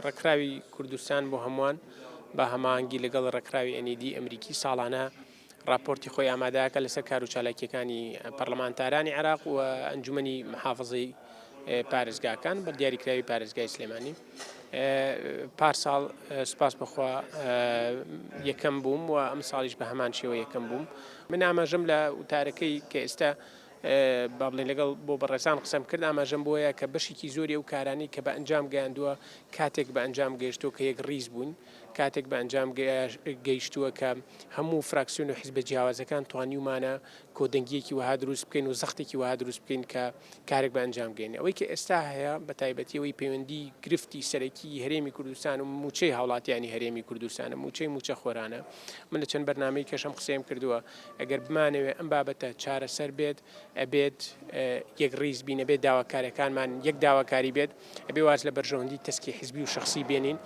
ڕێکخراوی کوردستان بۆ هەمووان بە هەماهەنگی لەگەڵ ڕێکخراوی NED ئەمریکی ساڵانە راپۆرتی خۆی ئامادەکە لەسەر کار و چالاکیەکانی پەرلەمانتارانی عێراق و ئەنجومەنی محافظەی پارێزگاکان بە دیاریکراوی پارێزگای سلێمانی. پارساڵ سوپاس بەخوا یەکەم بووم و ئەم ساڵیش بە هەمان شێوە یەکەم بووم. من ئاماژەم لە وتارەکەی کە ئێستا با بڵێن لەگەڵ بۆ بەڕێزان قسەم کرد ئاماژەم بۆیە کە بەشێکی زۆری ئەو کارانی کە بە ئەنجام گەیاندووە کاتێک بە ئەنجام گەیشتووە کە یەک ڕیز بوون کاتێک بە ئەنجام گەیشتووە کە هەموو فراکسیۆن و حیزبە جیاوازەکان توانیومانە کۆدەنگیەکی وها دروست بکەین و زەختێکی وها دروست بکەین کە کارێک بە ئەنجام گەین. ئەوەی کە ئێستا هەیە بە تایبەتیەوەی پەیوەندی گرفتی سەرەکی هەرێمی کوردستان و موچەی هاوڵاتیانی هەرێمی کوردستانە موچە خۆرانە. من لە چەند بەرنامەی کەشەم قسەیم کردووە ئەگەر بمانەوێت ئەم بابەتە چارەسەر بێت ئەبێت یەک ڕیز بینە بێت داواکاریەکانمان یەک داواکاری بێت ئەبێ واز لە بەرژەوەندی تەسکی حیزبی و شەخسی بێنین.